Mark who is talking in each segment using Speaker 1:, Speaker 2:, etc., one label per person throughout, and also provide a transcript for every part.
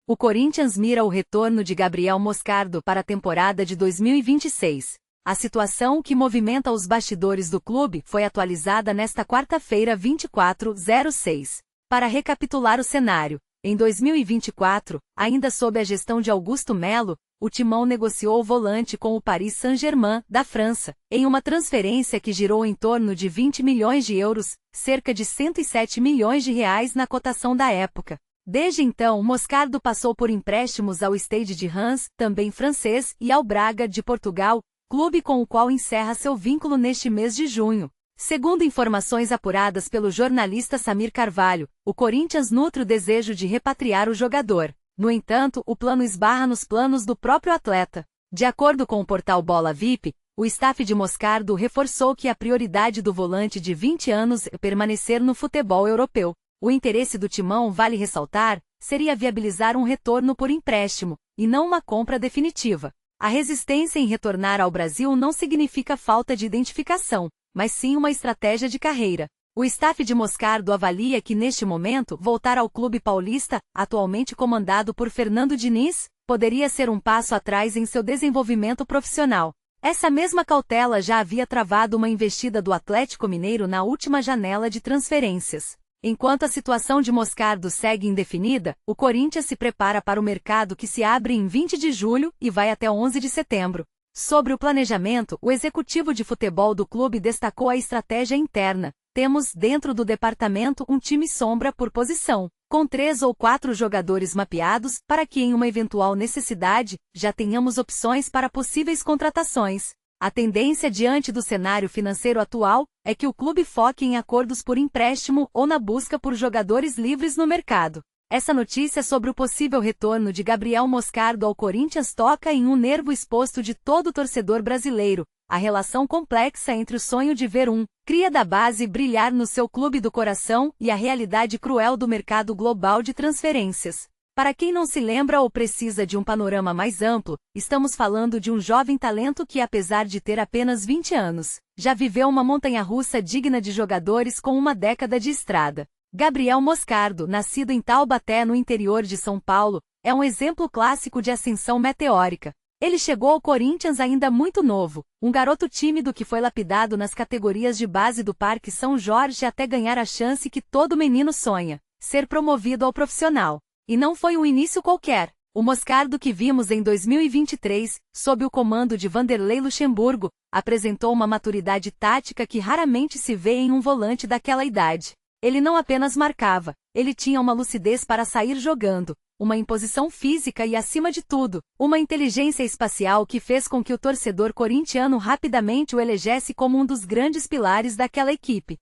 Speaker 1: O Corinthians mira o retorno de Gabriel Moscardo para a temporada de 2026. A situação que movimenta os bastidores do clube foi atualizada nesta quarta-feira 24/06. Para recapitular o cenário, em 2024, ainda sob a gestão de Augusto Melo, o Timão negociou o volante com o Paris Saint-Germain, da França, em uma transferência que girou em torno de 20 milhões de euros, cerca de 107 milhões de reais na cotação da época. Desde então, Moscardo passou por empréstimos ao Stade de Reims, também francês, e ao Braga, de Portugal, clube com o qual encerra seu vínculo neste mês de junho. Segundo informações apuradas pelo jornalista Samir Carvalho, o Corinthians nutre o desejo de repatriar o jogador. No entanto, o plano esbarra nos planos do próprio atleta. De acordo com o portal Bola VIP, o staff de Moscardo reforçou que a prioridade do volante de 20 anos é permanecer no futebol europeu. O interesse do Timão, vale ressaltar, seria viabilizar um retorno por empréstimo, e não uma compra definitiva. A resistência em retornar ao Brasil não significa falta de identificação, mas sim uma estratégia de carreira. O staff de Moscardo avalia que neste momento voltar ao clube paulista, atualmente comandado por Fernando Diniz, poderia ser um passo atrás em seu desenvolvimento profissional. Essa mesma cautela já havia travado uma investida do Atlético Mineiro na última janela de transferências. Enquanto a situação de Moscardo segue indefinida, o Corinthians se prepara para o mercado que se abre em 20 de julho e vai até 11 de setembro. Sobre o planejamento, o executivo de futebol do clube destacou a estratégia interna. Temos dentro do departamento um time sombra por posição, com 3 ou 4 jogadores mapeados, para que em uma eventual necessidade, já tenhamos opções para possíveis contratações. A tendência diante do cenário financeiro atual é que o clube foque em acordos por empréstimo ou na busca por jogadores livres no mercado. Essa notícia sobre o possível retorno de Gabriel Moscardo ao Corinthians toca em um nervo exposto de todo torcedor brasileiro, a relação complexa entre o sonho de ver um cria da base brilhar no seu clube do coração e a realidade cruel do mercado global de transferências. Para quem não se lembra ou precisa de um panorama mais amplo, estamos falando de um jovem talento que, apesar de ter apenas 20 anos, já viveu uma montanha-russa digna de jogadores com uma década de estrada. Gabriel Moscardo, nascido em Taubaté, no interior de São Paulo, é um exemplo clássico de ascensão meteórica. Ele chegou ao Corinthians ainda muito novo, um garoto tímido que foi lapidado nas categorias de base do Parque São Jorge até ganhar a chance que todo menino sonha, ser promovido ao profissional. E não foi um início qualquer. O Moscardo que vimos em 2023, sob o comando de Vanderlei Luxemburgo, apresentou uma maturidade tática que raramente se vê em um volante daquela idade. Ele não apenas marcava, ele tinha uma lucidez para sair jogando, uma imposição física e, acima de tudo, uma inteligência espacial que fez com que o torcedor corintiano rapidamente o elegesse como um dos grandes pilares daquela equipe.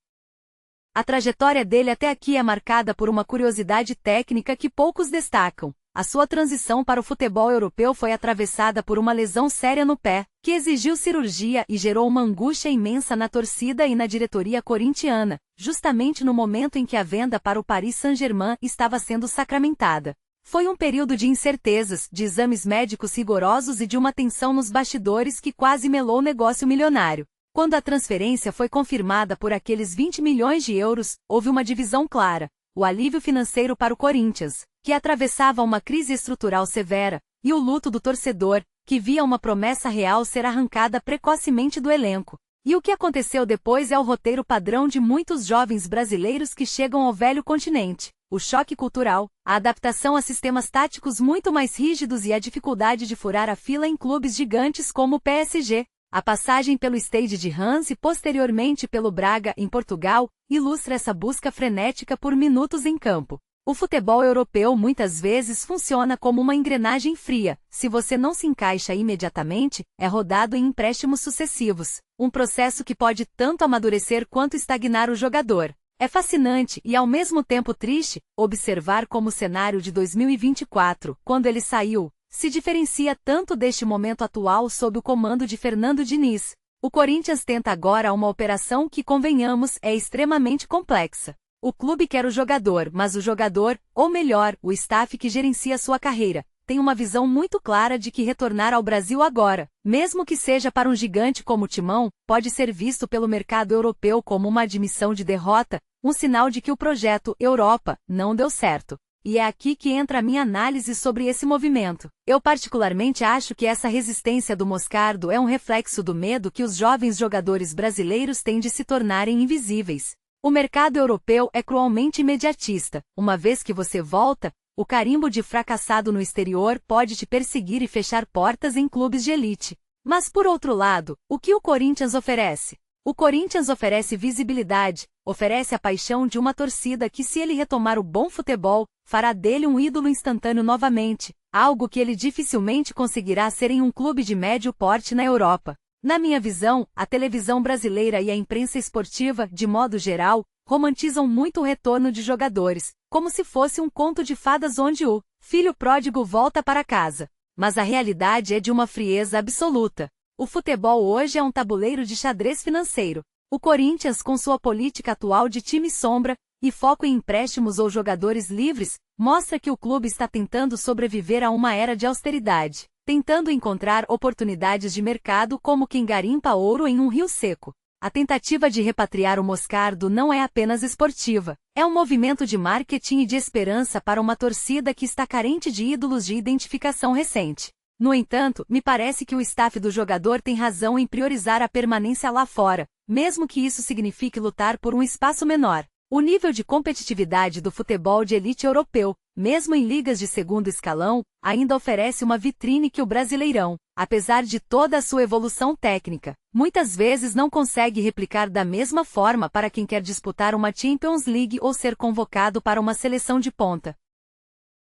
Speaker 1: A trajetória dele até aqui é marcada por uma curiosidade técnica que poucos destacam. A sua transição para o futebol europeu foi atravessada por uma lesão séria no pé, que exigiu cirurgia e gerou uma angústia imensa na torcida e na diretoria corintiana, justamente no momento em que a venda para o Paris Saint-Germain estava sendo sacramentada. Foi um período de incertezas, de exames médicos rigorosos e de uma tensão nos bastidores que quase melou o negócio milionário. Quando a transferência foi confirmada por aqueles 20 milhões de euros, houve uma divisão clara: o alívio financeiro para o Corinthians, que atravessava uma crise estrutural severa, e o luto do torcedor, que via uma promessa real ser arrancada precocemente do elenco. E o que aconteceu depois é o roteiro padrão de muitos jovens brasileiros que chegam ao velho continente: o choque cultural, a adaptação a sistemas táticos muito mais rígidos e a dificuldade de furar a fila em clubes gigantes como o PSG. A passagem pelo Stade de Reims e posteriormente pelo Braga, em Portugal, ilustra essa busca frenética por minutos em campo. O futebol europeu muitas vezes funciona como uma engrenagem fria. Se você não se encaixa imediatamente, é rodado em empréstimos sucessivos. Um processo que pode tanto amadurecer quanto estagnar o jogador. É fascinante e ao mesmo tempo triste observar como o cenário de 2024, quando ele saiu, se diferencia tanto deste momento atual sob o comando de Fernando Diniz. O Corinthians tenta agora uma operação que, convenhamos, é extremamente complexa. O clube quer o jogador, mas o jogador, ou melhor, o staff que gerencia sua carreira, tem uma visão muito clara de que retornar ao Brasil agora, mesmo que seja para um gigante como o Timão, pode ser visto pelo mercado europeu como uma admissão de derrota, um sinal de que o projeto Europa não deu certo. E é aqui que entra a minha análise sobre esse movimento. Eu particularmente acho que essa resistência do Moscardo é um reflexo do medo que os jovens jogadores brasileiros têm de se tornarem invisíveis. O mercado europeu é cruelmente imediatista. Uma vez que você volta, o carimbo de fracassado no exterior pode te perseguir e fechar portas em clubes de elite. Mas por outro lado, o que o Corinthians oferece? O Corinthians oferece visibilidade, oferece a paixão de uma torcida que, se ele retomar o bom futebol, fará dele um ídolo instantâneo novamente, algo que ele dificilmente conseguirá ser em um clube de médio porte na Europa. Na minha visão, a televisão brasileira e a imprensa esportiva, de modo geral, romantizam muito o retorno de jogadores, como se fosse um conto de fadas onde o filho pródigo volta para casa. Mas a realidade é de uma frieza absoluta. O futebol hoje é um tabuleiro de xadrez financeiro. O Corinthians, com sua política atual de time sombra e foco em empréstimos ou jogadores livres, mostra que o clube está tentando sobreviver a uma era de austeridade, tentando encontrar oportunidades de mercado como quem garimpa ouro em um rio seco. A tentativa de repatriar o Moscardo não é apenas esportiva, é um movimento de marketing e de esperança para uma torcida que está carente de ídolos de identificação recente. No entanto, me parece que o staff do jogador tem razão em priorizar a permanência lá fora, mesmo que isso signifique lutar por um espaço menor. O nível de competitividade do futebol de elite europeu, mesmo em ligas de segundo escalão, ainda oferece uma vitrine que o Brasileirão, apesar de toda a sua evolução técnica, muitas vezes não consegue replicar da mesma forma para quem quer disputar uma Champions League ou ser convocado para uma seleção de ponta.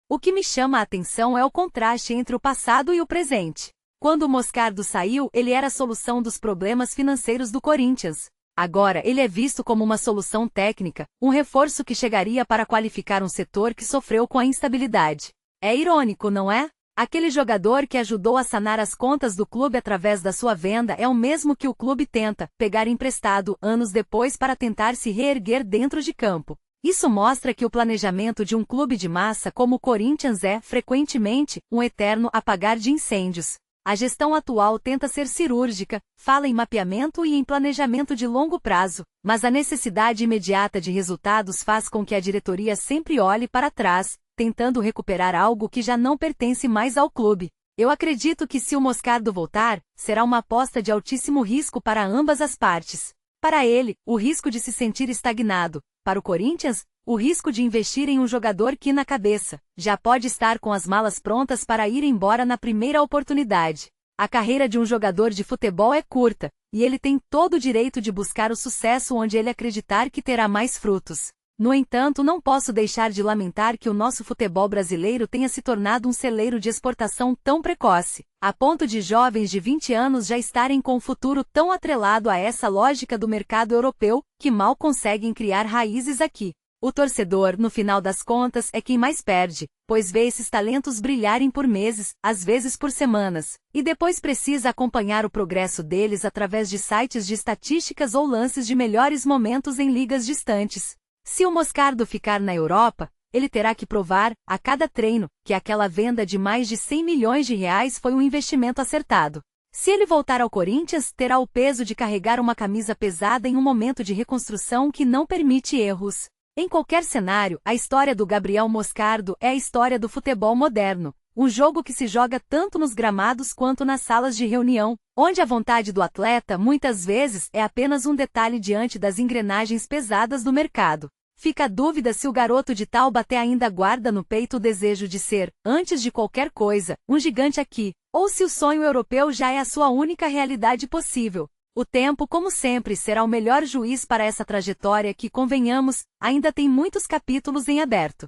Speaker 1: O que me chama a atenção é o contraste entre o passado e o presente. Quando o Moscardo saiu, ele era a solução dos problemas financeiros do Corinthians. Agora ele é visto como uma solução técnica, um reforço que chegaria para qualificar um setor que sofreu com a instabilidade. É irônico, não é? Aquele jogador que ajudou a sanar as contas do clube através da sua venda é o mesmo que o clube tenta pegar emprestado anos depois para tentar se reerguer dentro de campo. Isso mostra que o planejamento de um clube de massa como o Corinthians é, frequentemente, um eterno apagar de incêndios. A gestão atual tenta ser cirúrgica, fala em mapeamento e em planejamento de longo prazo, mas a necessidade imediata de resultados faz com que a diretoria sempre olhe para trás, tentando recuperar algo que já não pertence mais ao clube. Eu acredito que se o Moscardo voltar, será uma aposta de altíssimo risco para ambas as partes. Para ele, o risco de se sentir estagnado. Para o Corinthians, o risco de investir em um jogador que, na cabeça, já pode estar com as malas prontas para ir embora na primeira oportunidade. A carreira de um jogador de futebol é curta, e ele tem todo o direito de buscar o sucesso onde ele acreditar que terá mais frutos. No entanto, não posso deixar de lamentar que o nosso futebol brasileiro tenha se tornado um celeiro de exportação tão precoce, a ponto de jovens de 20 anos já estarem com o futuro tão atrelado a essa lógica do mercado europeu, que mal conseguem criar raízes aqui. O torcedor, no final das contas, é quem mais perde, pois vê esses talentos brilharem por meses, às vezes por semanas, e depois precisa acompanhar o progresso deles através de sites de estatísticas ou lances de melhores momentos em ligas distantes. Se o Moscardo ficar na Europa, ele terá que provar, a cada treino, que aquela venda de mais de 100 milhões de reais foi um investimento acertado. Se ele voltar ao Corinthians, terá o peso de carregar uma camisa pesada em um momento de reconstrução que não permite erros. Em qualquer cenário, a história do Gabriel Moscardo é a história do futebol moderno, um jogo que se joga tanto nos gramados quanto nas salas de reunião, onde a vontade do atleta muitas vezes é apenas um detalhe diante das engrenagens pesadas do mercado. Fica a dúvida se o garoto de Taubaté ainda guarda no peito o desejo de ser, antes de qualquer coisa, um gigante aqui, ou se o sonho europeu já é a sua única realidade possível. O tempo, como sempre, será o melhor juiz para essa trajetória que, convenhamos, ainda tem muitos capítulos em aberto.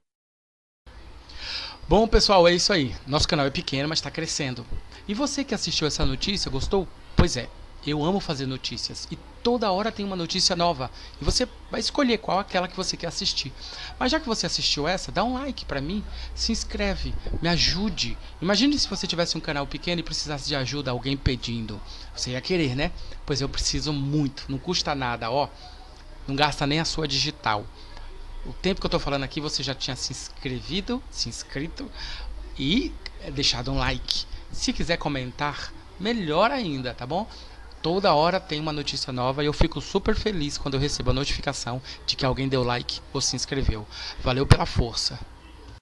Speaker 2: Bom, pessoal, é isso aí. Nosso canal é pequeno, mas está crescendo. E você que assistiu essa notícia, gostou? Pois é, eu amo fazer notícias e toda hora tem uma notícia nova. E você vai escolher qual aquela que você quer assistir. Mas já que você assistiu essa, dá um like pra mim, se inscreve, me ajude. Imagine se você tivesse um canal pequeno e precisasse de ajuda, alguém pedindo. Você ia querer, né? Pois eu preciso muito, não custa nada, ó. Não gasta nem a sua digital. O tempo que eu tô falando aqui, você já tinha se inscrito e deixado um like. Se quiser comentar, melhor ainda, tá bom? Toda hora tem uma notícia nova e eu fico super feliz quando eu recebo a notificação de que alguém deu like ou se inscreveu. Valeu pela força!